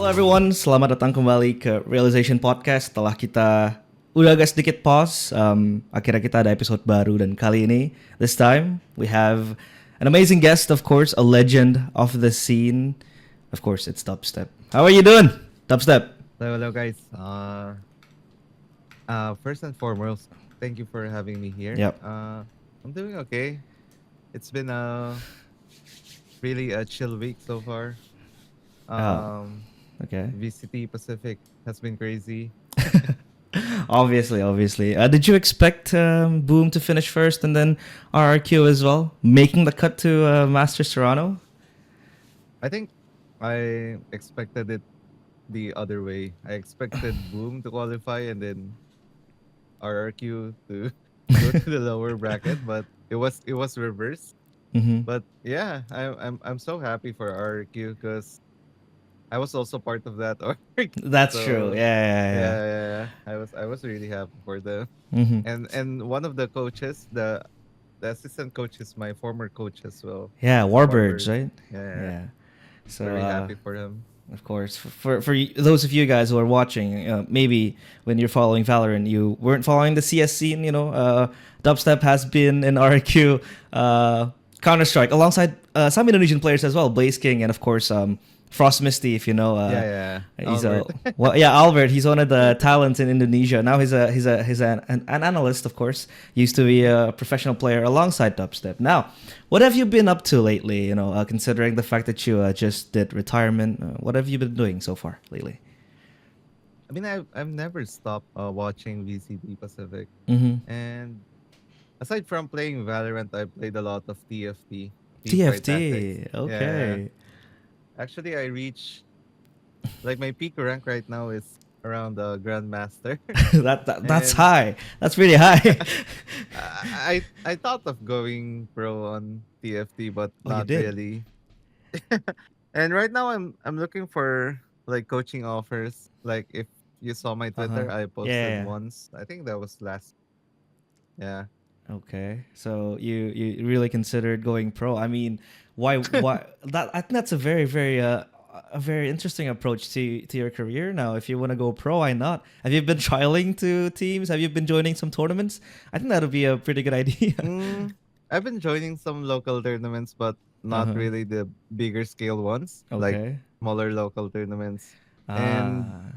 Halo everyone, selamat datang kembali ke Realization Podcast. Setelah kita udah agak sedikit pause, akhirnya kita ada episode baru dan kali ini, this time we have an amazing guest, of course, a legend of the scene. Of course, it's Dubstep. How are you doing, Dubstep? Hello, guys. First and foremost, thank you for having me here. Yep. I'm doing okay. It's been a really a chill week so far. Oh, okay. VCT Pacific has been crazy. Obviously. Did you expect Boom to finish first and then RRQ as well, making the cut to Masters Toronto? I think I expected it the other way. I expected Boom to qualify and then RRQ to go to the lower bracket, but it was reversed. Mm-hmm. But yeah, I'm so happy for RRQ because I was also part of that org. That's true. So yeah. I was really happy for them. Yeah. Mm-hmm. And one of the coaches, the assistant coach is my former coach as well. Yeah, Warbirds, Warbird. right? Yeah. Yeah. So, Very happy for him. of course, those of you guys who are watching, maybe when you're following Valorant, you weren't following the CS scene. Dubstep has been in RQ, Counter Strike, alongside some Indonesian players as well, Blaze King, and of course, Frost Misty. If you know, Yeah. he's Albert. Albert. He's one of the talents in Indonesia. Now he's an analyst, of course. Used to be a professional player alongside Dubstep. Now, what have you been up to lately? Considering the fact that you just did retirement, what have you been doing so far lately? I mean, I've never stopped watching VCT Pacific, Mm-hmm. and aside from playing Valorant, I played a lot of TFT, Teamfight Tactics. TFT. Yeah. Okay. Actually, I reached like my peak rank right now is around the Grandmaster. That's And high. That's really high. I thought of going pro on TFT, but Oh, you not did. really. And right now I'm looking for like coaching offers. Like if you saw my Uh huh. Twitter, I posted Yeah. once. I think that was last. Yeah. Okay, so you really considered going pro. I mean, why that I think that's a very interesting approach to your career now. If you want to go pro, why not? Have you been trialing to teams? Have you been joining some tournaments? I think that would be a pretty good idea. Mm, I've been joining some local tournaments, but Uh not huh. really the bigger scale ones, like Okay. smaller local tournaments. And Ah.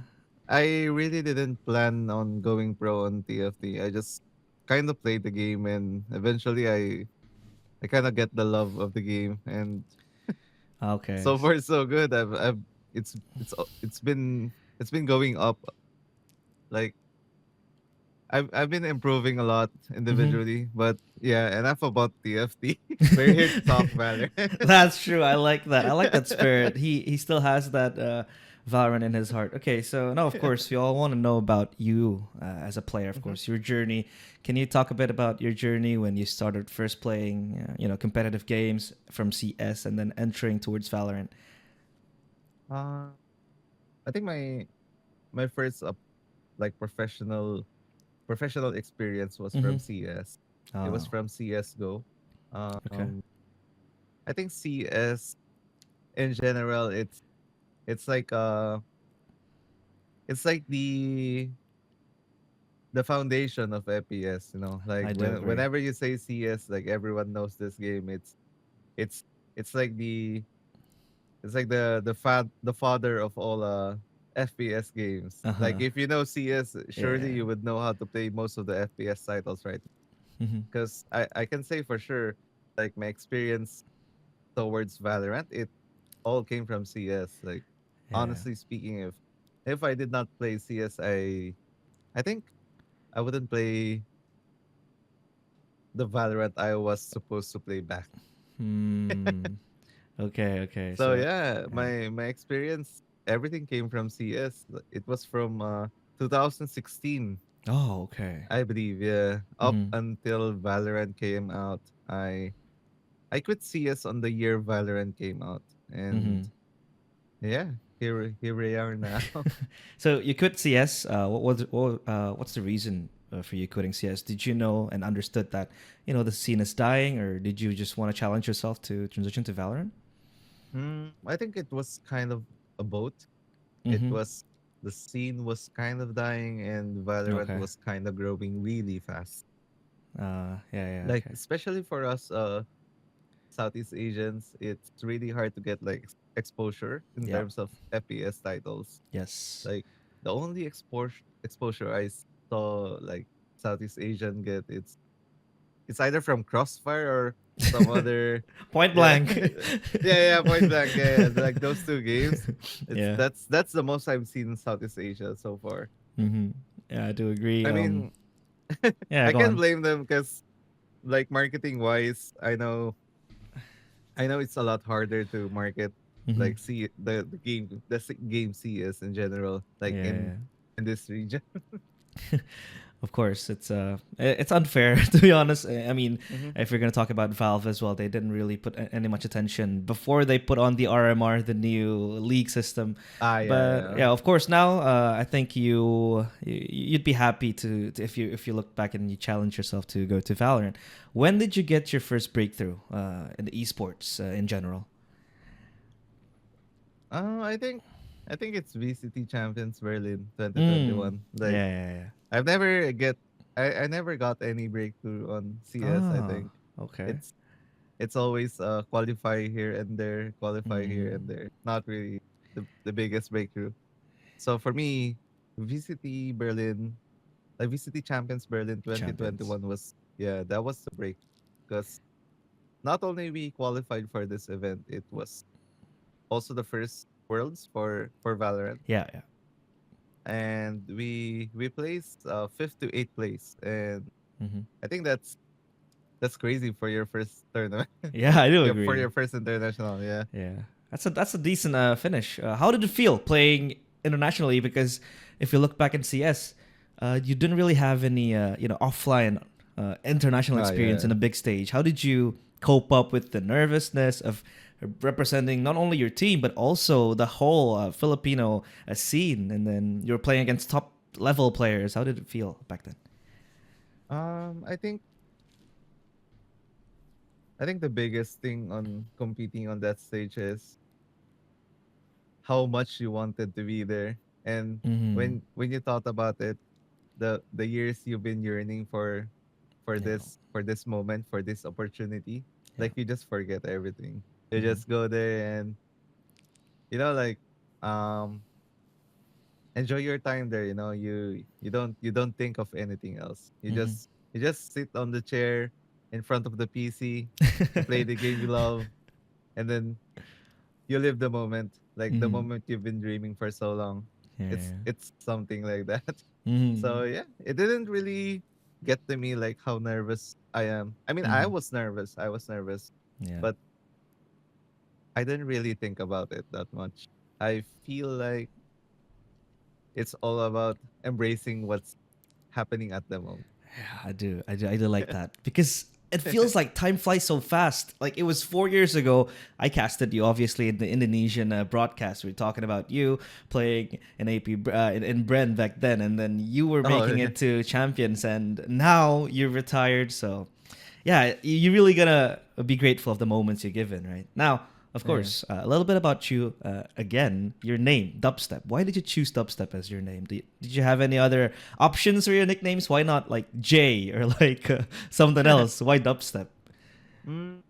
I really didn't plan on going pro on TFT. I just kind of played the game, and eventually I kind of get the love of the game, and Okay. so far so good. I've it's been going up. Like I've been improving a lot Mm-hmm. individually, but yeah, enough about TFT. We're here to talk Valorant. That's true. I like that. I like that spirit. He still has that Valorant in his heart. Okay, so now of course we all want to know about you as a player. Of Mhm. course, your journey. Can you talk a bit about your journey when you started first playing, competitive games from CS and then entering towards Valorant? uh, I think my first like professional experience was Mm-hmm. from CS. It was Oh, from CS:GO. okay. Um, I think CS in general, it's like it's like the foundation of FPS. Like I do agree. whenever you say CS, like everyone knows this game. It's it's like the father of all FPS games. Uh Like huh. if you know CS, surely Yeah. you would know how to play most of the FPS titles, right? Mm-hmm. Because I can say for sure, like my experience towards Valorant, it all came from CS. Like Yeah. honestly speaking, if I did not play CS, I think I wouldn't play the Valorant I was supposed to play back. Hmm. Okay. Okay. So So. yeah, Yeah. my experience, everything came from CS. It was from 2016, Oh. Okay. I believe. Yeah, up Mm-hmm. until Valorant came out, I quit CS on the year Valorant came out, and Mm-hmm. yeah, here we are now. So you quit CS. What's the reason for you quitting CS? Did you know and understood that the scene is dying, or did you just want to challenge yourself to transition to Valorant? I think it was kind of a both. It Mm-hmm. was the scene was kind of dying, and Valorant Okay. was kind of growing really fast. Yeah, yeah, Like okay. especially for us, Southeast Asians, it's really hard to get like exposure in Yeah. terms of FPS titles. Yes. Like the only exposure I saw like Southeast Asian get, it's either from Crossfire or some other, Point yeah. blank. Yeah, Point Blank, yeah, like those two games. It's Yeah. that's the most I've seen in Southeast Asia so far. Mm-hmm. Yeah, I do agree. I mean, Yeah, I go can't on. blame them because like marketing wise, I know it's a lot harder to market Mm-hmm. like see the game game CS in general like Yeah. in this region. Of course, it's unfair to be honest. I mean, Hmm. if you're gonna talk about Valve as well, they didn't really put any much attention before they put on the RMR, the new league system. Ah, But yeah. yeah, of course, now I think you'd be happy if you look back and you challenge yourself to go to Valorant. When did you get your first breakthrough in the esports in general? Uh, I think I think it's VCT Champions Berlin Mm. 2021. Like Yeah, yeah, yeah. I've never get I never got any breakthrough on CS, I Ah, think. okay. It's it's always qualify here and there, qualify here Mm. and there. Not really the biggest breakthrough. So for me, VCT Berlin, like VCT Champions Berlin Champions. 2021 was, yeah, that was the break because not only we qualified for this event, it was also the first worlds for Valorant, Yeah, yeah. and we placed fifth to eighth place, and Mm-hmm. I think that's crazy for your first tournament. Yeah, I do Yeah, for agree. your first international, yeah. Yeah, that's a decent finish. How did it feel playing internationally? Because if you look back in CS, you didn't really have any offline international Oh experience yeah. in a big stage. How did you cope up with the nervousness of representing not only your team but also the whole Filipino scene? And then you're playing against top level players. How did it feel back then? I think the biggest thing on competing on that stage is how much you wanted to be there, and Mm-hmm. when you thought about it, the years you've been yearning Yeah, for this moment, for this opportunity, yeah. like you just forget everything. You Mm-hmm. just go there and like um enjoy your time there. You don't think of anything else. Mm-hmm. You just sit on the chair in front of the PC, you play the game you love, and then you live the moment, like the Mm-hmm. moment you've been dreaming for so long. Yeah. It's something like that. Mm-hmm. So yeah, it didn't really get to me like how nervous I am. I mean, Mm-hmm. I was nervous, Yeah. but I didn't really think about it that much. I feel like it's all about embracing what's happening at the moment. Yeah, I do like that because it feels like time flies so fast. Like it was 4 years ago. I casted you obviously in the Indonesian broadcast. We are talking about you playing in AP in Bren back then, and then you were Oh making yeah. it to champions, and now you're retired. So yeah, you're really gonna be grateful of the moments you're given, right? Now, of Yeah. course, a little bit about you again. Your name, Dubstep. Why did you choose Dubstep as your name? Did you have any other options for your nicknames? Why not like Jay or like something else? Why Dubstep? Mm,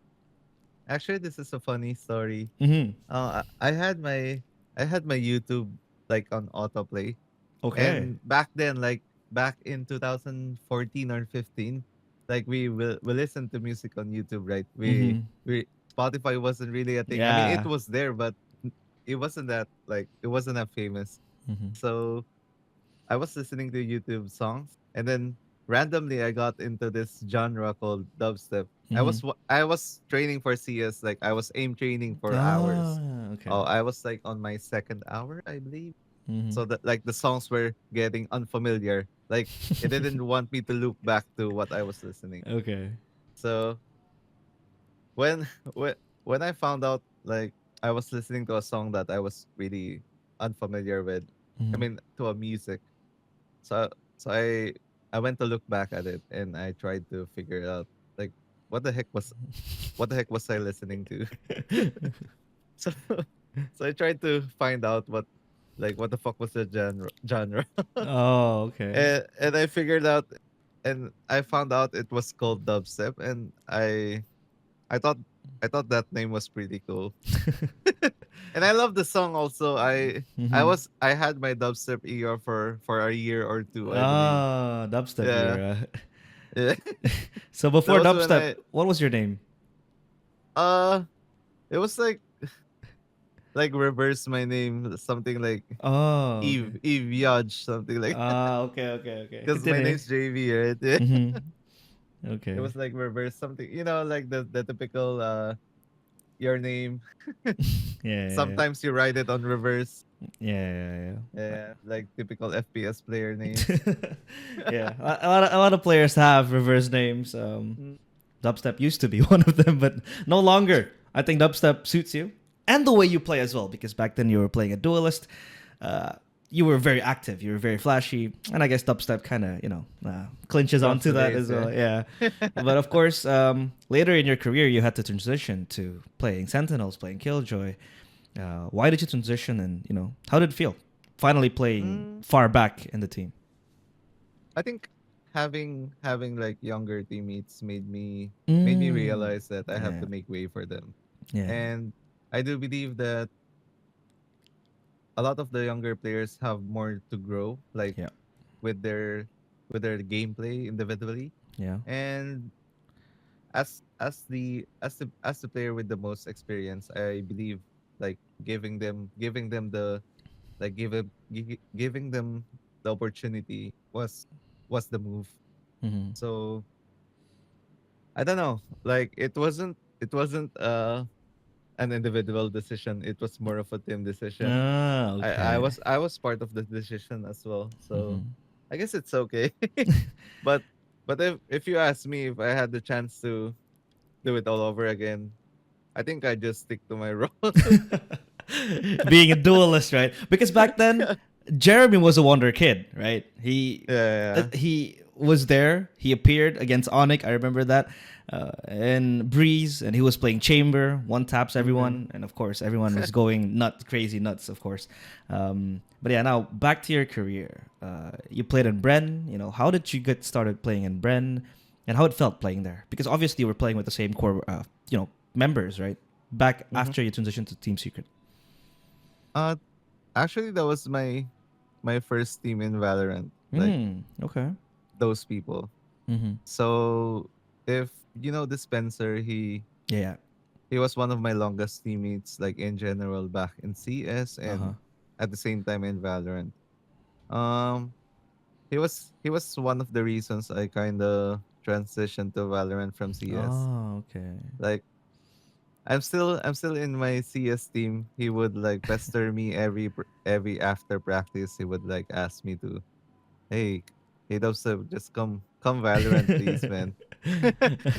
actually, this is a funny story. Mm-hmm. I had my YouTube like on autoplay, Okay. and back then, like back in 2014 or 15, like we listen to music on YouTube, right? Mm-hmm. We Spotify wasn't really a thing. I mean, it Yeah. was there, but it wasn't that famous. Mm-hmm. So I was listening to YouTube songs, and then randomly I got into this genre called dubstep. Mm-hmm. I was training for CS, like I was aim training for hours. Ah, okay. Oh, I was like on my second hour, I believe. Mm-hmm. So that like the songs were getting unfamiliar. Like it didn't want me to loop back to what I was listening. Okay. So when when I found out like I was listening to a song that I was really unfamiliar with, I Mm-hmm. mean to a music. So so I went to look back at it and I tried to figure out like what the heck was I listening to? So so I tried to find out like what the fuck was the genre. Oh, okay. And I figured out, and I found out it was called dubstep, and I thought I thought that name was pretty cool. And I love the song also. Hmm. I had my dubstep era for a year or two, I believe. Ah, dubstep Yeah. era. Yeah. So That before was when dubstep, what was your name? uh it was like reverse my name, something like Oh, okay. Eve Yaj, something like that. Ah, okay, okay, okay. Because my Continue. name's JV, right? Yeah. Hmm. It Okay. was like reverse something, like the typical your name. Yeah, Sometimes you write it on reverse. yeah, yeah, Yeah, like typical FPS player names. yeah. Yeah, a lot of players have reverse names. Mm. Dubstep used to be one of them, but no longer. I think dubstep suits you and the way you play as well, because back then you were playing a duelist. Uh, you were very active, you were very flashy, and I guess dubstep kind of clinches onto that Consolidates, as yeah. well. Yeah, but of course, later in your career, you had to transition to playing Sentinels, playing Killjoy. Why did you transition, and how did it feel finally playing Mm, far back in the team? I think having like younger teammates made me Mm. realize that I have Yeah, to make way for them. yeah, And I do believe that a lot of the younger players have more to grow, like yeah, with their gameplay individually. yeah. And as the player with the most experience, I believe like giving them the giving them the opportunity was the move. Mm-hmm. So I don't know. Like it wasn't an individual decision. It was more of a team decision. Ah, I okay. was I was part of the decision as well. So Mm-hmm. I guess it's okay. but but if you ask me if I had the chance to do it all over again, I think I just stick to my role. Being a duelist, right? Because back then, Yeah. Jeremy was a wonder kid, right? Yeah. He was there. He appeared against Onyx. I remember that. And Breeze, and he was playing Chamber. One taps Mm-hmm. everyone, and of course, everyone was going nuts, crazy nuts, of course. But yeah, now back to your career. You played in Bren. How did you get started playing in Bren, and how it felt playing there? Because obviously, you were playing with the same core, members, right? Back Mm-hmm. after you transitioned to Team Secret. Uh Actually that was my first team in Valorant. Like Okay. those people. Mm-hmm. So if you know Dispenser, Yeah. he was one of my longest teammates, like in general back in CS Uh huh. and at the same time in Valorant. Um, he was one of the reasons I kind of transitioned to Valorant from CS. Oh, okay. Like I'm still in my CS team. He would like pester me every after practice. He would like ask me to, hey, hey, Dubstep, just come Valorant, please, man.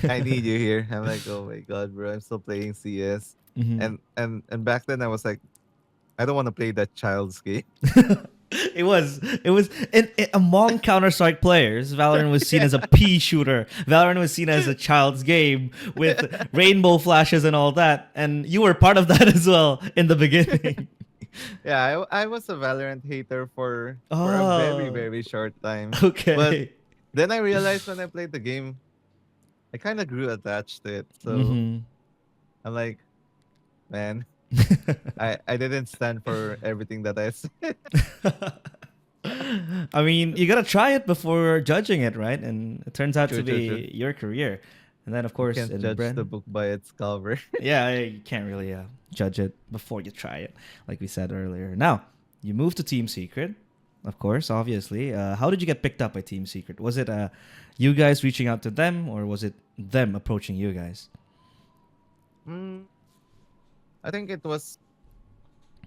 I need you here. I'm like, oh my god, bro, I'm still playing CS. Mm-hmm. And back then I was like, I don't want to play that child's game. It was among Counter Strike players. Valorant was seen Yeah. as a pea shooter. Valorant was seen as a child's game with rainbow flashes and all that. And you were part of that as well in the beginning. Yeah, I was a Valorant hater for a very Oh, very short time, but okay. then I realized when I played the game, I kind of grew attached to it. So Mm-hmm. I'm like, man, I didn't stand for everything that I said. I mean, you gotta try it before judging it, right? And it turns out True, to true, true. be your career. And then, of You course, can't in judge the Bren, book by its cover. yeah, you can't really judge it before you try it, like we said earlier. Now, you moved to Team Secret, of course, obviously. How did you get picked up by Team Secret? Was it you guys reaching out to them, or was it them approaching you guys? Mm, I think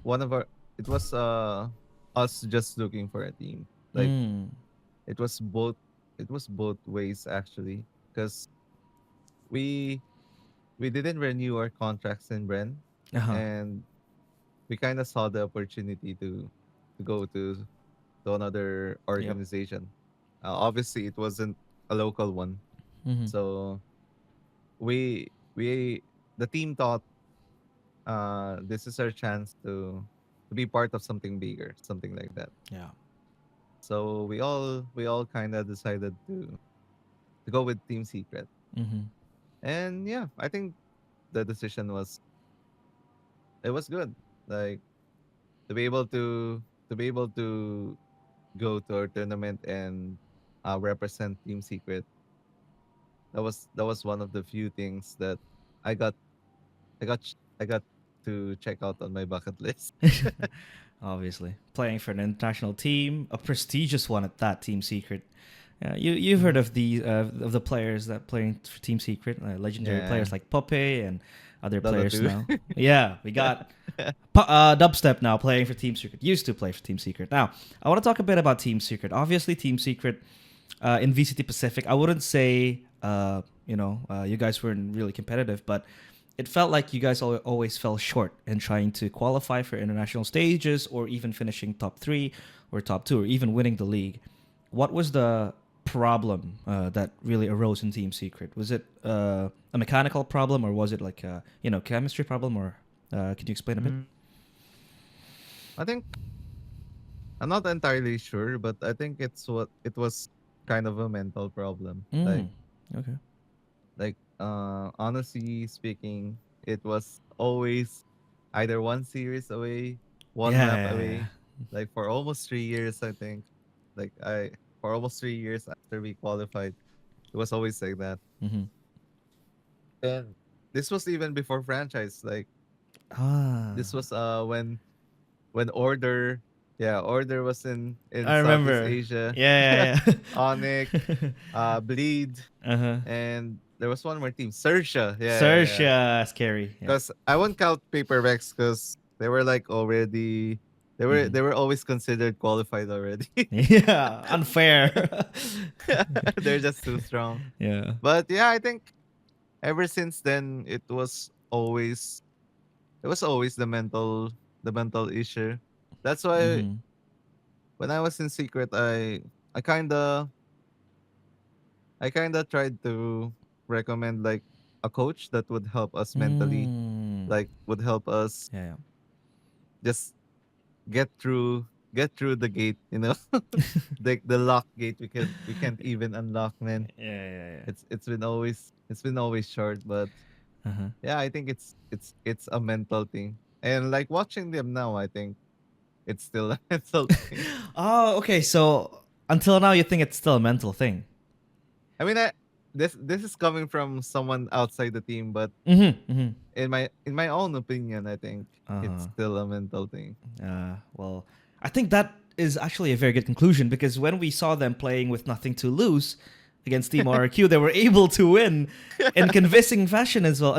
one of our it was us just looking for a team. Like Mm. it was both it was both ways actually, because we we didn't renew our contracts in Bren, Uh huh. and we kind of saw the opportunity to go to another Yep. organization. Obviously, it wasn't a local one, Mm-hmm. so we the team thought this is our chance to be part of something bigger, something like that. Yeah. So we all kind of decided to go with Team Secret. Mm-hmm. And yeah, I think the decision was it was good. Like to be able to go to our tournament and represent Team Secret. That was one of the few things that I got I got to check out on my bucket list. Obviously, playing for an international team, a prestigious one at that, Team Secret. You've heard Mhm. of the players that playing for Team Secret, legendary Yeah, players like Pope and other Dota players 2. now. Yeah, we got Dubstep now playing for Team Secret. Used to play for Team Secret. Now, I want to talk a bit about Team Secret. Obviously, Team Secret in VCT Pacific, I wouldn't say you guys weren't really competitive, but it felt like you guys always fell short in trying to qualify for international stages or even finishing top 3 or top 2 or even winning the league. What was the problem that really arose in Team Secret? Was it a mechanical problem or was it like a chemistry problem, or can you explain a bit? Mm, I think I'm not entirely sure, but I think it was kind of a mental problem. Mm, okay. Honestly speaking, it was always either one series away, one Yeah, map yeah, yeah. away. Like for almost 3 years, I think. Like I for almost 3 years after we qualified, it was always like that. Mm-hmm. And this was even before franchise. Like Ah, this was when Order, yeah, Order was in I Southeast remember. Asia. Yeah, yeah, Onyx, yeah. Bleed, Uh-huh. and there was one more team, Sersha. Yeah, yeah, yeah. Sersha, scary. Yeah. Because I won't count Paper Rex because they were like already Mm-hmm. they were always considered qualified already. Yeah, unfair. They're just too strong. Yeah. But yeah, I think ever since then it was always the mental issue. That's why Mm-hmm. when I was in secret I kinda I kinda tried to recommend like a coach that would help us mentally, Mm. like would help us Yeah, just get through the gate, you know. The lock gate we can't even unlock, man. yeah. Yeah, yeah, yeah. It's been always short, but Uh-huh. yeah, I think it's a mental thing. And like watching them now, I think it's still a mental thing. Oh, okay. So until now, you think it's still a mental thing. I mean, this is coming from someone outside the team, but Mm-hmm. Mm-hmm. in my own opinion, I think it's Uh-huh. still a mental thing. Well, I think that is actually a very good conclusion, because when we saw them playing with nothing to lose against Team RQ, they were able to win in unconvincing fashion as well.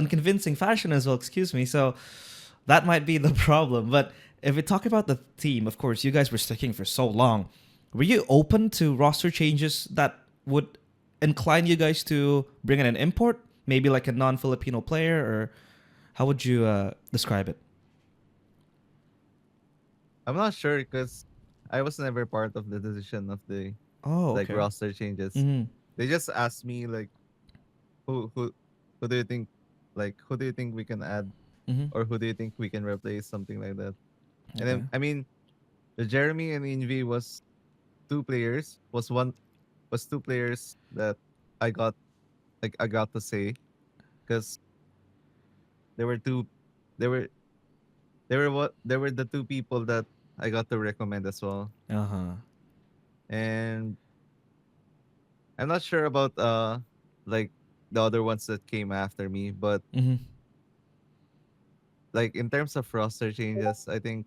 Excuse me. So that might be the problem. But if we talk about the team, of course, you guys were sticking for so long. Were you open to roster changes that would incline you guys to bring in an import, maybe like a non-Filipino player, or how would you describe it? I'm not sure because I was never part of the decision of the Oh, like okay. roster changes. Mm-hmm. They just asked me like who who who do you think who do you think we can add Mm-hmm. or who do you think we can replace, something like that. And then Okay. I mean the Jeremy and Envy was two players that I got I got to say because they were two they were they were the two people that I got to recommend as well. Uh huh. And I'm not sure about like the other ones that came after me, but Mm-hmm. like in terms of roster changes, I think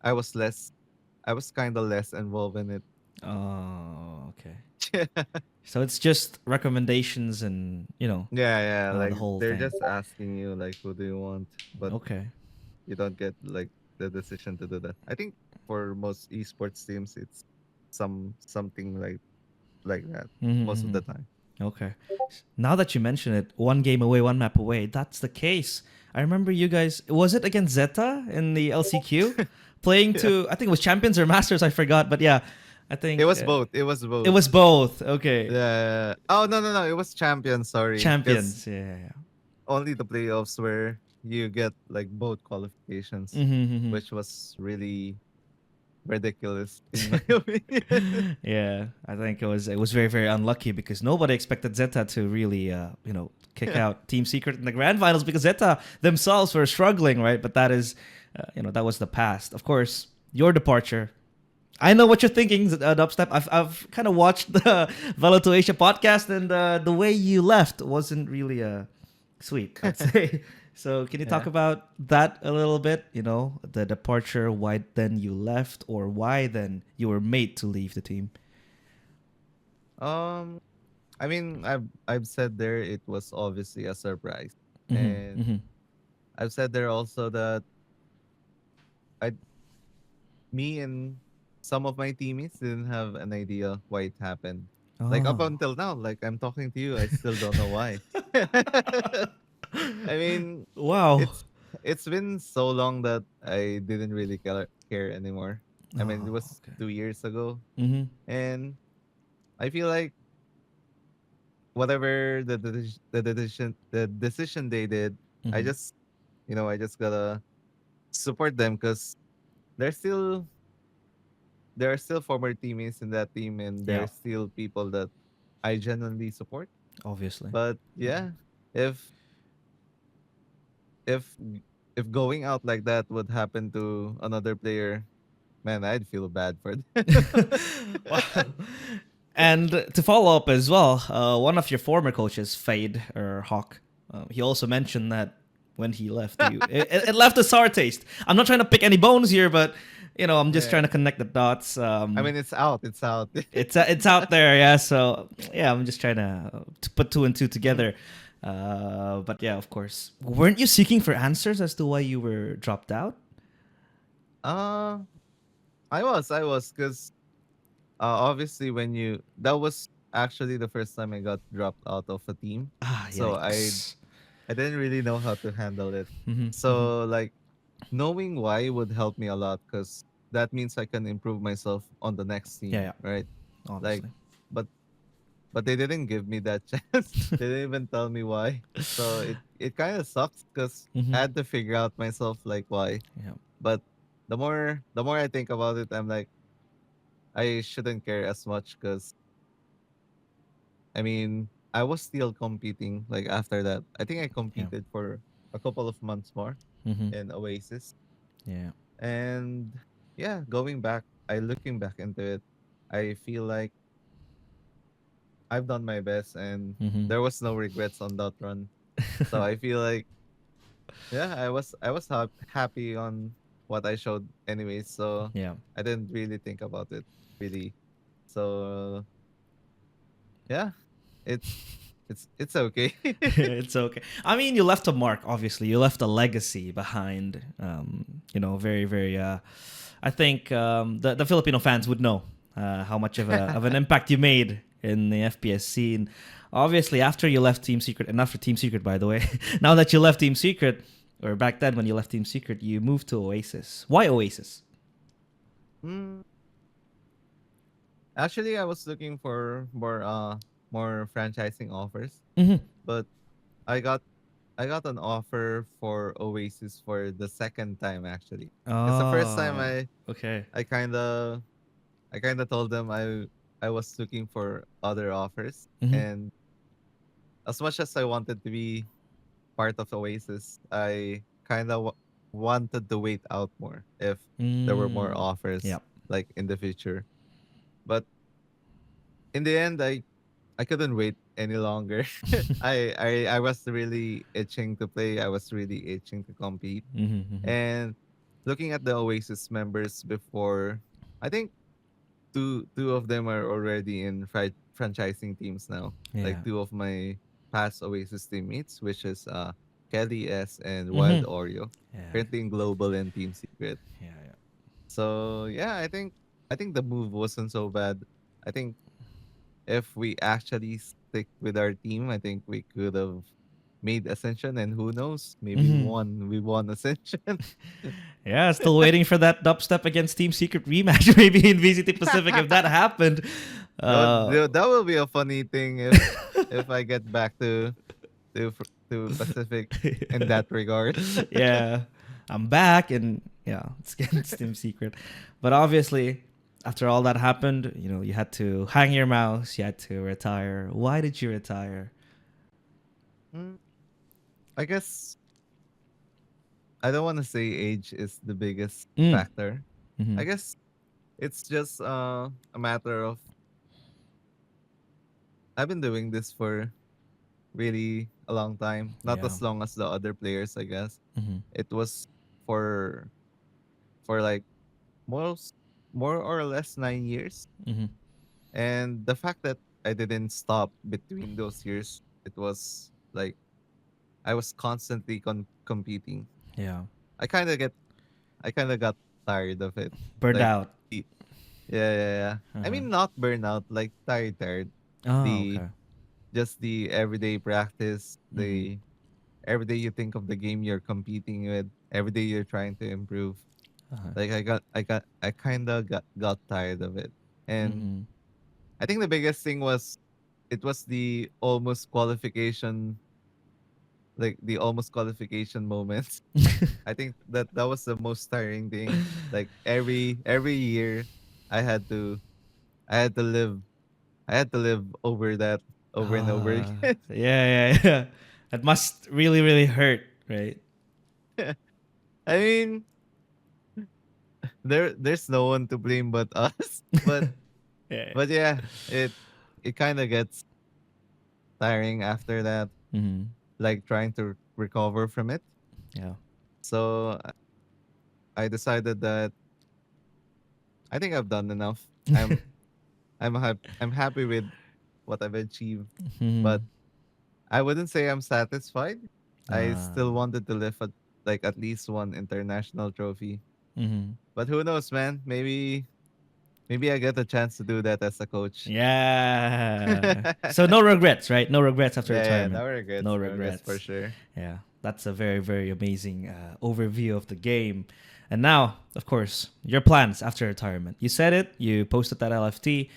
I was less I was kind of less involved in it. Oh, okay. So it's just recommendations and Yeah, yeah, the like whole they're thing. just asking you like who do you want, but Okay. you don't get like the decision to do that. I think for most esports teams it's something like that Mm-hmm. most of Mm-hmm. the time. Okay. Now that you mention it, one game away, one map away. That's the case. I remember you guys. Was it against Zeta in the LCQ? Playing Yeah. to, I think it was champions or masters. I forgot, but yeah, I It think was both. It was it both. was both. Okay. Yeah. Oh no no no! It was champion. Sorry, because Champions. Yeah, yeah, yeah. only the playoffs were you get like both qualifications, Mm-hmm. which was really ridiculous in my opinion. Yeah, I think it was very very unlucky because nobody expected Zeta to really kick out Team Secret in the grand finals because Zeta themselves were struggling, right? But that is that was the past. Of course, your departure. I know what you're thinking, Dubstep. I've kind of watched the Velo to Asia podcast, and the way you left wasn't really sweet, I'd say. So can you talk Yeah. about that a little bit? The departure, why then you left, or why then you were made to leave the team? Um, I mean, I've said there it was obviously a surprise, Mm-hmm. and Mm-hmm. I've said there also that I, me and some of my teammates didn't have an idea why it happened. Like up Oh. until now, like I'm talking to you, I still don't know why. I mean, Wow. it's it's been so long that I didn't really care anymore. I mean, it Oh, was okay. 2 years ago, Mm-hmm. and I feel like whatever the decision they did, I Mm-hmm. just I just gotta support them because there's still there are still former teammates in that team, and Yeah, there's still people that I genuinely support. obviously. But Mm-hmm. yeah, if if if going out like that would happen to another player, man, I'd feel bad for them. Wow. And to follow up as well, one of your former coaches, Fade or Hawk, he also mentioned that when he left you, it left a sour taste. I'm not trying to pick any bones here, but I'm just trying Yeah. to connect the dots. I mean, it's out. It's out. It's out there, yeah. So yeah, I'm just trying to put two and two together. But yeah, of course, weren't you seeking for answers as to why you were dropped out? uh, I was, because obviously that was actually the first time I got dropped out of a team, Ah, so yikes. I didn't really know how to handle it. Mm-hmm, mm-hmm. So like knowing why would help me a lot because that means I can improve myself on the next Yeah, team, yeah, right? Like, obviously. but but they didn't give me that chance. They didn't even tell me why. So it kind of sucks because Mm-hmm. I had to figure out myself like why. Yeah. But the more I think about it, I'm like I shouldn't care as much because I mean I was still competing. Like after that, I think I Yeah. competed for a couple of months more Mm-hmm. in Oasis. Yeah. And yeah, looking back into it, I feel like I've done my best and Mm-hmm. there was no regrets on that run. So I feel like yeah, I was happy on what I showed anyways, so Yeah. I didn't really think about it really. So yeah, it's it's okay. It's okay. I mean, you left a mark. Obviously, you left a legacy behind. Very, very. I think the Filipino fans would know how much of an impact you made in the FPS scene. Obviously, after you left Team Secret, and after Team Secret, by the way, now that you left Team Secret, or back then when you left Team Secret, you moved to Oasis. Why Oasis? Mm, Actually, I was looking for more franchising offers, Mm-hmm. but I got I got an offer for Oasis for the second time actually. It's the first time Oh, okay. I kind of I kind of told them I was looking for other offers, Mm-hmm. and as much as I wanted to be part of Oasis, I kind of wanted to wait out more if there were more Mm. offers Yeah. like in the future. But in the end, I couldn't wait any longer. I was really itching to play. I was really itching to compete. Mm-hmm. Mm-hmm. And looking at the Oasis members before, I think two of them are already in franchising teams now. Like Yeah. two of my past Oasis teammates, which is Kelly S and Wild Mm-hmm. Oreo, Yeah. currently in Global and Team Secret. Yeah. Yeah. So yeah, I think the move wasn't so bad. I think if we actually stick with our team, I think we could have made Ascension, and who knows, maybe Mm-hmm. we won Ascension. Yeah, still waiting for that dubstep against Team Secret rematch, maybe in VCT Pacific if that happened. that, Uh, that that will be a funny thing if I get back to to Pacific in that regard. Yeah, I'm back, and yeah, it's team secret. But obviously, after all that happened, you had to hang your mouse, you had to retire. Why did you retire? Mm, I guess I don't want to say age is the biggest Mm. factor. Mm-hmm. I guess it's just a matter of I've been doing this for really a long time, not Yeah. as long as the other players, I guess. Mm-hmm. It was for like most more or less 9 years. Mm-hmm. And the fact that I didn't stop between those years, it was like I was constantly competing. Yeah. I kind of get I kind of got tired of it. Burned Like out. the- yeah, yeah, yeah. I Uh-huh. mean not burnout, like tired. Oh, The okay. just the everyday practice, Mm-hmm. the every day you think of the game you're competing with, every day you're trying to improve. Uh-huh. Like I kind of got tired of it. And Mm-hmm. I think the biggest thing was it was the almost qualification, like the almost qualification moments. I think that was the most tiring thing. Like every year I had to I had to live I had to live over that over and over again. Yeah, yeah. That must really, really hurt, right? I mean, there's no one to blame but us. But Yeah. but yeah, it kind of gets tiring after that, Mm-hmm. like trying to recover from it. Yeah. So I decided that I think I've done enough. I'm happy with what I've achieved, Mm-hmm. but I wouldn't say I'm satisfied. I Uh, still wanted to lift like at least one international trophy. mm-hmm. But who knows, man? Maybe I get a chance to do that as a coach. Yeah. So Yeah, no regrets, right? No regrets after yeah, retirement. no regrets, No no regrets for regrets. sure. Yeah, that's a very, very amazing overview of the game. And now, of course, your plans after retirement. You said it. You posted that LFT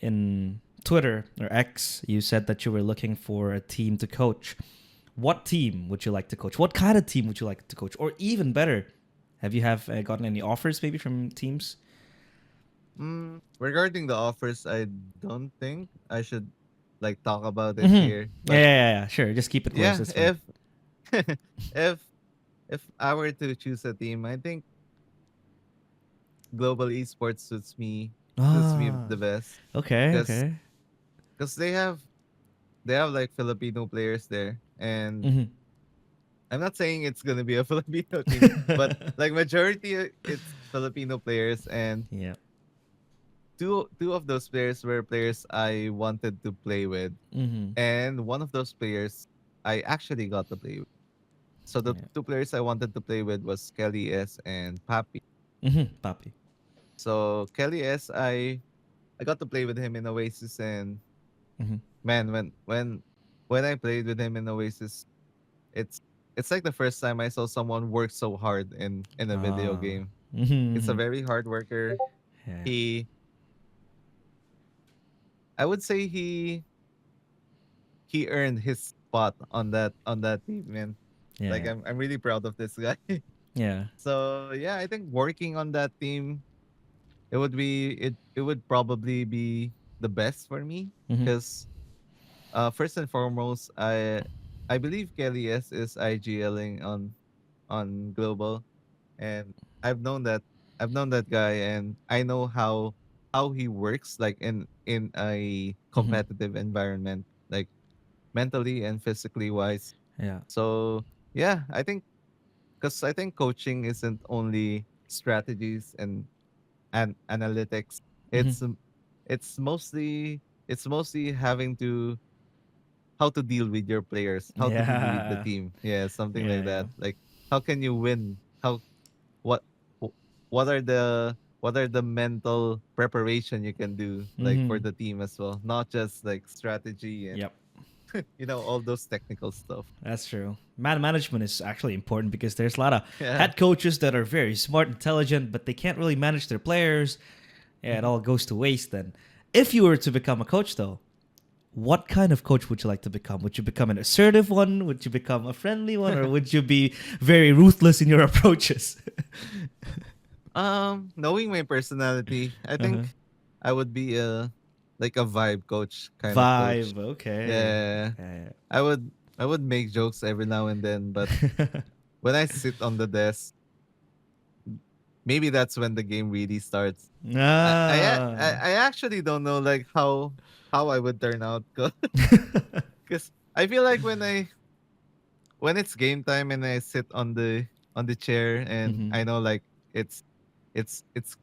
in Twitter or X. You said that you were looking for a team to coach. What team would you like to coach? What kind of team would you like to coach? Or even better, have you gotten any offers maybe from teams? Regarding the offers, I don't think I should like talk about it Mm-hmm. here. Yeah, But yeah, yeah. Sure, just keep it close. yeah, That's fine. if if if I were to choose a team, I think global esports suits me Ah, the best okay, because okay. they have like Filipino players there, and Mm-hmm. I'm not saying it's gonna be a Filipino team, but like majority it's Filipino players, and Yeah. two of those players were players I wanted to play with, Mm-hmm. and one of those players I actually got to play with. So the Yeah. two players I wanted to play with was Kelly S and Papi. Mm-hmm. Papi. So Kelly S, I got to play with him in Oasis, and Mm-hmm. man, when I played with him in Oasis, it's it's like the first time I saw someone work so hard in a video Ah. game. Mm-hmm. It's a Mm-hmm. very hard worker. Yeah. He I would say he earned his spot on that team, man. Yeah. Like Yeah. I'm really proud of this guy. Yeah. So yeah, I think working on that team, it would probably be the best for me Mm-hmm. because first and foremost, I believe Kelly S is IGLing on global, and I've known that I've known that guy, and I know how he works like in a Mm-hmm. competitive environment, like mentally and physically wise. Yeah. So yeah, I think because I think coaching isn't only strategies and analytics. Mm-hmm. It's it's mostly having to how to deal with your players, how to deal with the Yeah. team. Yeah, something Yeah. like Yeah. that. Like how can you win? What wh- what are the mental preparation you can do like for Mm-hmm. the team as well, not just like strategy and Yep. all those technical stuff. That's true. Man management is actually important because there's a lot of Yeah. head coaches that are very smart, intelligent, but they can't really manage their players. Yeah, it Mhm. all goes to waste then. If you were to become a coach, though, what kind of coach would you like to become? Would you become an assertive one? Would you become a friendly one? Or would you be very ruthless in your approaches? Knowing my personality, I Uh-huh. think I would be a vibe coach kind of coach. Vibe. Okay. Yeah. Yeah. I would make jokes every now and then, but when I sit on the desk, maybe that's when the game really starts. I Ah. actually don't know like how I would turn out because I feel like when it's game time and I sit on the chair and Mm-hmm. I know like it's it's it's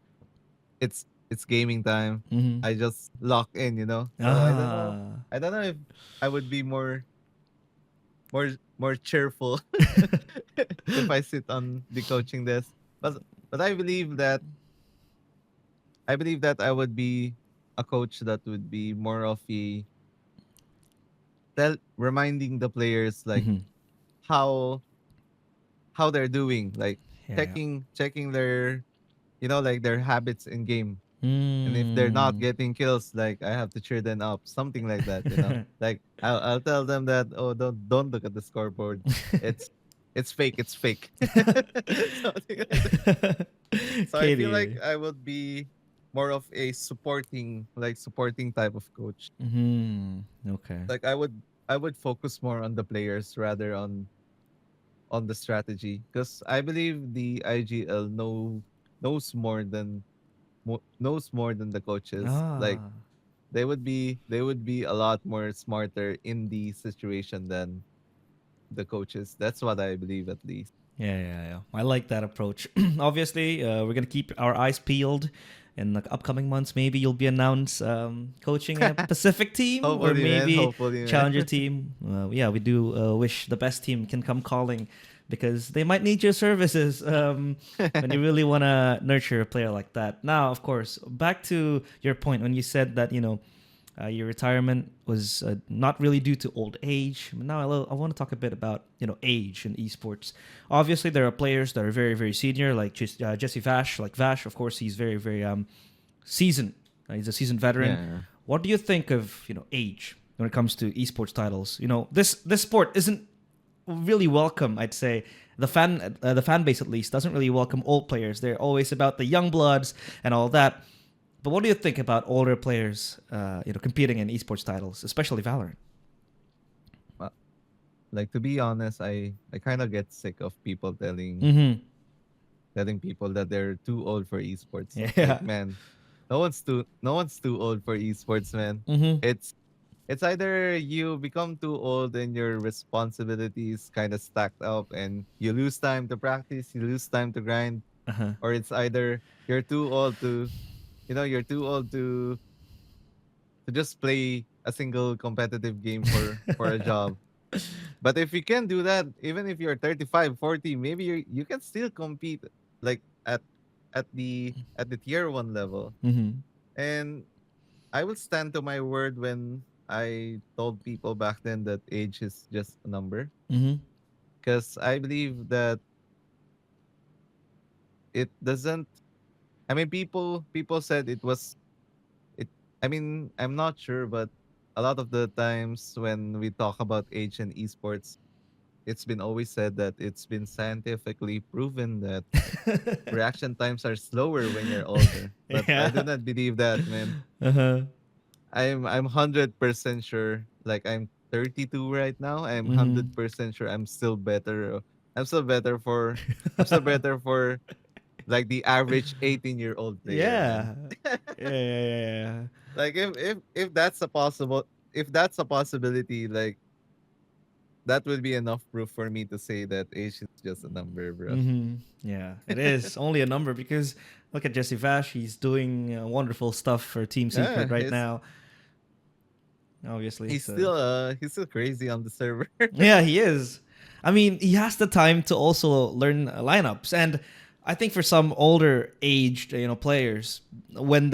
it's gaming time, Mm-hmm. I just lock in, you know. So I don't know. Ah. I don't know if I would be more cheerful if I sit on the coaching desk. But I believe that I would be a coach that would be more of a reminding the players like Mm-hmm. how how they're doing, like Yeah. checking their like their habits in game. And if they're not Mm. getting kills, like I have to cheer them up, something like that. Like I'll tell them that, oh, don't look at the scoreboard. It's it's fake. It's fake. Something like that. So I feel like KD. I would be more of a supporting type of coach. Mm-hmm. Okay. Like I would focus more on the players rather on the strategy, because I believe the IGL knows more than the coaches. Like Ah. they would be a lot more smarter in the situation than the coaches. That's what I believe, at least. Yeah. I like that approach. Obviously, we're gonna keep our eyes peeled. In the upcoming months, maybe you'll be announced coaching a Pacific team or Hopefully, man. maybe Hopefully, man. Challenger team. Yeah, we do wish the best team can come calling because they might need your services when you really want to nurture a player like that. Now, of course, back to your point when you said that your retirement was not really due to old age. Now I want to talk a bit about age in esports. Obviously, there are players that are very very senior, like Jesse Vash. Like Vash, of course, he's very very seasoned. He's a seasoned veteran. Yeah. What do you think of age when it comes to esports titles? This sport isn't really welcome. I'd say the fan base at least doesn't really welcome old players. They're always about the young bloods and all that. But what do you think about older players, competing in esports titles, especially Valorant? Well, like, to be honest, I kind of get sick of people Mm-hmm. telling people that they're too old for esports. Like, Yeah. man, no one's too old for esports, man. Mm-hmm. It's either you become too old and your responsibilities kind of stacked up and you lose time to practice, you lose time to grind, Uh-huh. or it's either you're too old to just play a single competitive game for a job. But if you can do that, even if you're 35, 40, maybe you can still compete, like at the tier 1 level. Mm-hmm. And I will stand to my word when I told people back then that age is just a number, Mm-hmm. because I believe that it doesn't. I mean, people said it was it. I mean, I'm not sure, but a lot of the times when we talk about age and esports, it's been always said that it's been scientifically proven that reaction times are slower when you're older. But I do Yeah. not believe that, man. Uh-huh. I'm 100% sure. Like, I'm 32 right now. I'm Mm-hmm. 100% sure I'm still better for I'm still better for like the average 18-year-old player, man. Yeah. Yeah. Like, if that's a possibility, like, that would be enough proof for me to say that age is just a number, bro. Mm-hmm. Yeah, it is only a number because look at Jesse Vash. He's doing wonderful stuff for Team Yeah, Secret right now. Obviously, so he's still crazy on the server. yeah, he is. I mean, he has the time to also learn lineups, and I think for some older aged players, when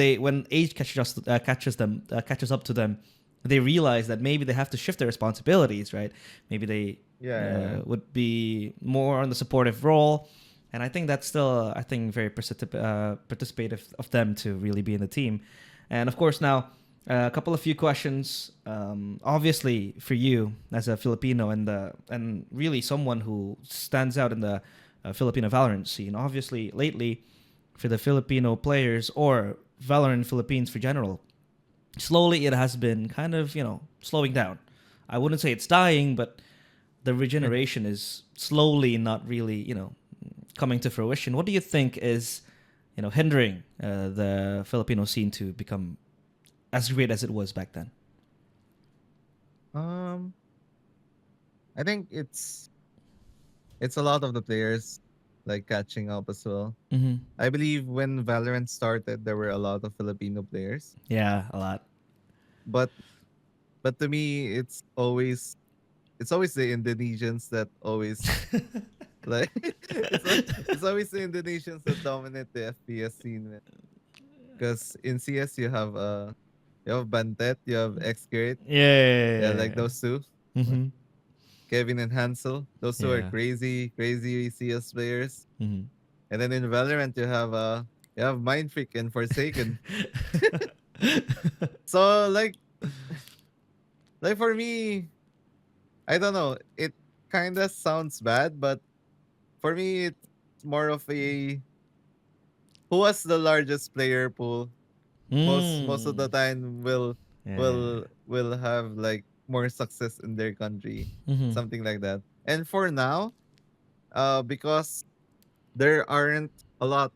age catches up to them, they realize that maybe they have to shift their responsibilities. Right? Maybe they Yeah. would be more on the supportive role, and I think that's still very participative of them to really be in the team, and of course now. A couple of few questions. Obviously, for you as a Filipino and really someone who stands out in the Filipino Valorant scene. Obviously, lately, for the Filipino players or Valorant Philippines for general, slowly it has been kind of slowing down. I wouldn't say it's dying, but the regeneration is slowly not really coming to fruition. What do you think is hindering the Filipino scene to become as great as it was back then? Um, I think it's a lot of the players like catching up as well. Mm-hmm. I believe when Valorant started, there were a lot of Filipino players, Yeah, a lot. but to me, it's always the Indonesians that always like it's always the Indonesians that dominate the FPS scene. Because in CS you have Bantet, you have X Great, Yeah, yeah, yeah, yeah, like those two, yeah. like Mm-hmm. Kevin and Hansel. Those two are Yeah. crazy, crazy CS players. Mm-hmm. And then in Valorant you have Mind Freak and Forsaken. So like for me, I don't know. It kind of sounds bad, but for me, it's more of a who has the largest player pool. Most of the Mm. time Yeah. will have like more success in their country, Mm-hmm. something like that. And for now, because there aren't a lot.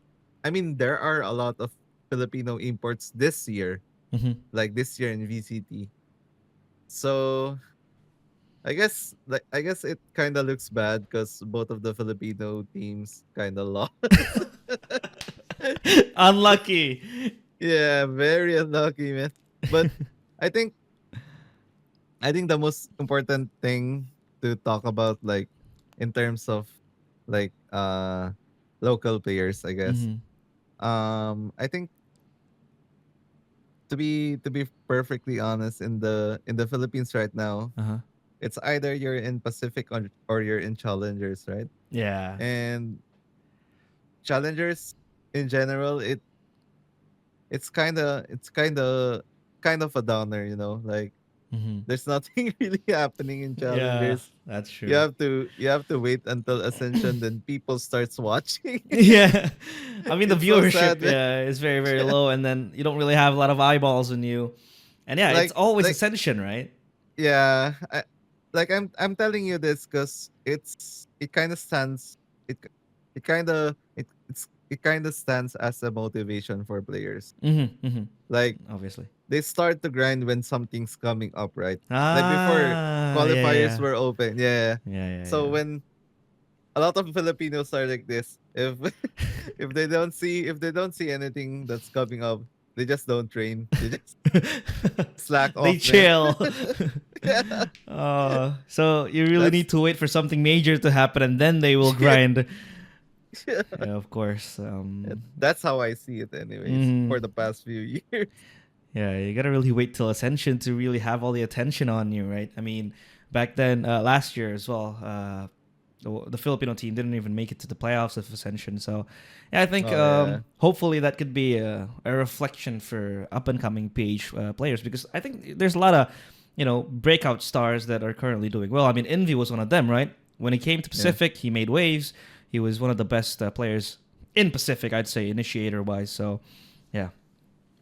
I mean, there are a lot of Filipino imports this year, Mm-hmm. like this year in VCT. So I guess it kind of looks bad because both of the Filipino teams kind of lost. Unlucky. Yeah, very unlucky, man. But I think I think the most important thing to talk about, like in terms of like local players, I guess. Mm-hmm. I think to be perfectly honest, in the Philippines right now, Uh-huh. it's either you're in Pacific or you're in Challengers, right? Yeah. And Challengers in general, it's kind of a downer, like Mm-hmm. there's nothing really happening in Yeah, Challengers. that's You true. have to you have to wait until Ascension, then people starts watching. Yeah. I mean, the It's so viewership, sad, man. yeah, is very, very low, and then you don't really have a lot of eyeballs on you. And yeah, it's like always like Ascension, right? yeah, I'm telling you this because it kind of stands it it kind of it kind of stands as a motivation for players. Mm-hmm. Mm-hmm. Like Obviously. they start to grind when something's coming up, right? Like before Ah, yeah, qualifiers yeah. were open. Yeah. Yeah, yeah, So yeah. when a lot of Filipinos are like this, if if they don't see anything that's coming up, they just don't train. They just slack They off, man. chill. Yeah. So you really That's need to wait for something major to happen and then they will grind. Yeah, of course. that's how I see it anyways mhm. for the past few years. Yeah, you gotta really wait till Ascension to really have all the attention on you, right? I mean, back then, last year as well, the Filipino team didn't even make it to the playoffs of Ascension. So, yeah, I think Oh yeah. hopefully that could be a reflection for up and coming PH players because I think there's a lot of breakout stars that are currently doing well. I mean, Envy was one of them, right? When he came to Yeah. Pacific, he made waves. He was one of the best players in Pacific, I'd say, initiator wise. So, yeah.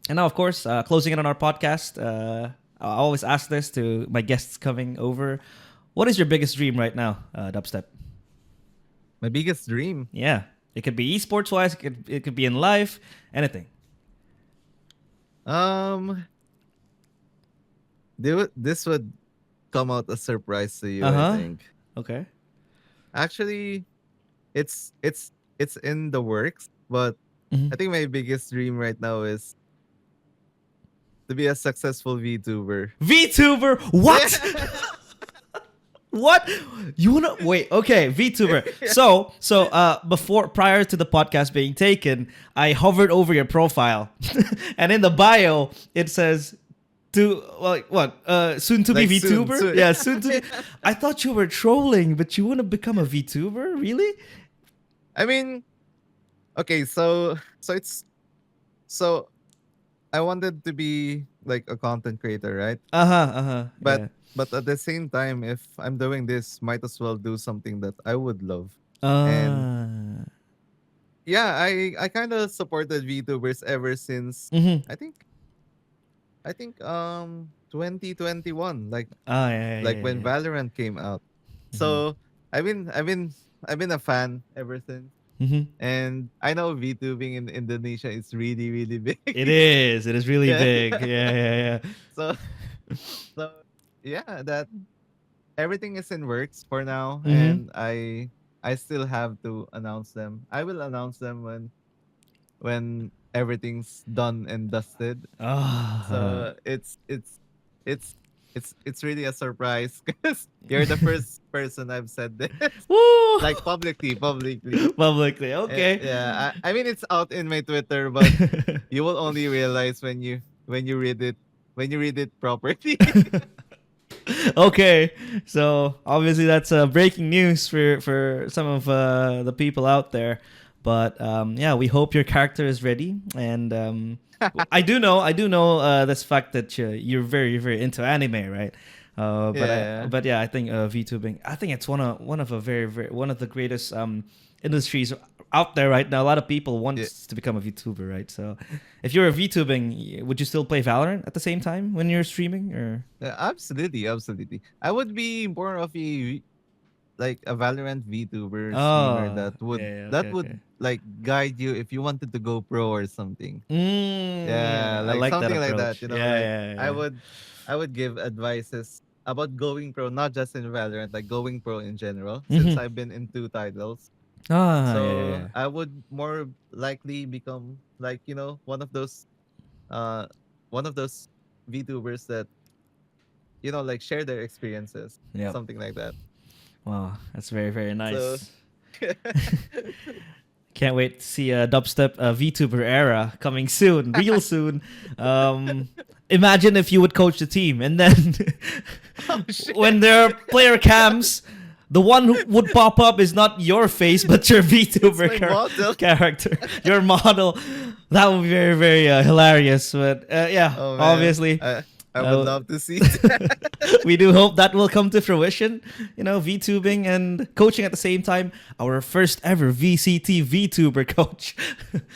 And now, of course, closing in on our podcast, I always ask this to my guests coming over. What is your biggest dream right now, Dubstep? My biggest dream. Yeah, it could be esports wise. It could be in life, anything. Um this would come out a surprise to you, Uh I huh. think. Okay. Actually, it's in the works, but Mm-hmm. I think my biggest dream right now is to be a successful VTuber. VTuber. What? Yeah. What? You wanna wait? Okay, VTuber. So before prior to the podcast being taken, I hovered over your profile, and in the bio it says to like what? Soon to be Like soon, VTuber. soon. Yeah, soon to be. I thought you were trolling, but you want to become a VTuber? Really? I mean, okay, so I wanted to be like a content creator, right? But Yeah. but at the same time, if I'm doing this, might as well do something that I would love. And Ah. yeah, I kind of supported VTubers ever since Mhm. I think 2021, Yeah, like yeah, when yeah. Valorant came out. Mhm. So I've been a fan ever since. Mhm. And I know VTubing in Indonesia is really, really big. It is. It is really Yeah. big. Yeah, yeah, So so yeah, that everything is in works for now, yeah. Mhm. and I still have to announce them. I will announce them when everything's done and dusted. Ah. So it's it's really a surprise because you're the first person I've said this Woo! like publicly. Publicly. Okay. Yeah, I mean it's out in my Twitter, but you will only realize when you read it properly. Okay, so obviously that's breaking news for some of the people out there. But yeah, we hope your character is ready. And I do know this fact that you're very very into anime, right? Yeah. But yeah, I think VTubing. I think it's one of a very one of the greatest industries out there right now. A lot of people want Yeah. to become a VTuber, right? So if you're a VTubing, would you still play Valorant at the same time when you're streaming, or? Yeah, absolutely, absolutely. I would be more of like a Valorant VTuber streamer Oh, yeah, yeah, that okay, would okay. like guide you if you wanted to go pro or something. Yeah, I like like that something like that, approach. Yeah, like yeah, I yeah. would I would give advices about going pro, not just in Valorant, like going pro in general, since Mm-hmm. I've been in two titles. Ah, yeah, yeah, So yeah. I would more likely become like, uh one of those VTubers that, like share their experiences, Yep. something like that. Wow, that's very, very So nice. Can't wait to see a dubstep VTuber era coming soon, real soon. Um, Imagine if you would coach the team, and then oh shit. when there are player cams, the one who would pop up is not your face, but your It's VTuber my model. character, your model. That would be very, very hilarious. But yeah, Oh man. obviously, I would uh, love to see that. we do hope that will come to fruition. VTubing and coaching at the same time. Our first ever VCT VTuber coach.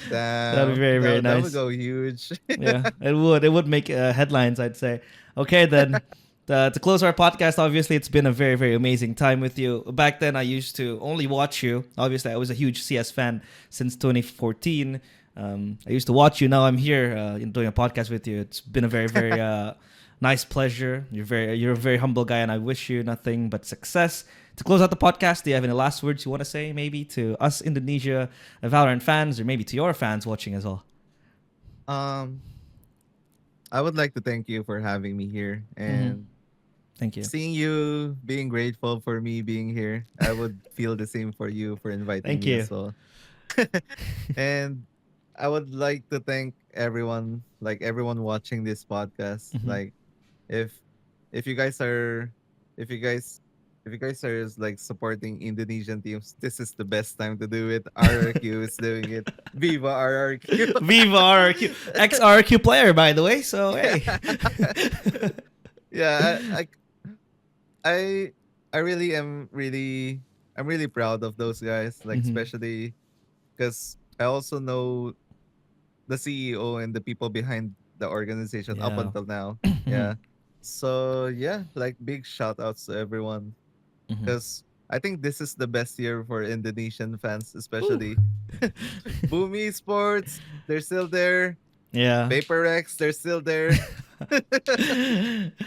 That would be Damn. very, very That would nice. go huge. Yeah, it would. It would make headlines, I'd say. Okay, then. To close our podcast, obviously, it's been a very, very amazing time with you. Back then, I used to only watch you. Obviously, I was a huge CS fan since 2014. I used to watch you. Now I'm here doing a podcast with you. It's been a very, very nice pleasure. You're a very humble guy, and I wish you nothing but success. To close out the podcast, do you have any last words you want to say, maybe to us Indonesia Valorant fans, or maybe to your fans watching as well? um I would like to thank you for having me here, Mm-hmm. and Thank you. seeing you being grateful for me being here. I would feel the same for you for inviting Thank me you. as well. And I would like to thank everyone, like everyone watching this podcast. Mm-hmm. Like if if you guys are if you guys like supporting Indonesian teams, this is the best time to do it. RRQ is doing it. Viva RRQ. Viva RRQ, ex RRQ player, by the way. So hey. Yeah, I I really am really I'm really proud of those guys, like Mm-hmm. especially because I also know the CEO and the people behind the organization up Yeah. until now. Mm-hmm. Yeah. So yeah, like big shout outs to everyone Mm-hmm. because I think this is the best year for Indonesian fans, Ooh. especially Boomy Sports. They're still there. Yeah. Paper X, they're still there.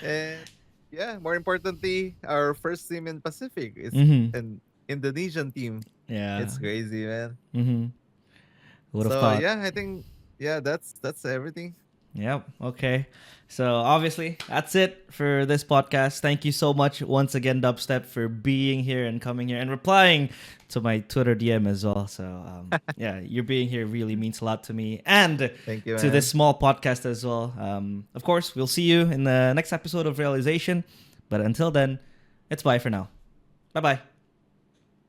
And yeah, more importantly, our first team in Pacific is Mm-hmm. an Indonesian team. Yeah. It's crazy, man. Mm-hmm. Would have So thought. yeah, I think that's everything. Yep. Okay. So obviously that's it for this podcast. Thank you so much once again, Dubstep, for being here and coming here and replying to my Twitter DM as well. So yeah, your being here really means a lot to me and Thank you, to man. this small podcast as well. Of course, we'll see you in the next episode of Realization. But until then, it's bye for now. Bye bye.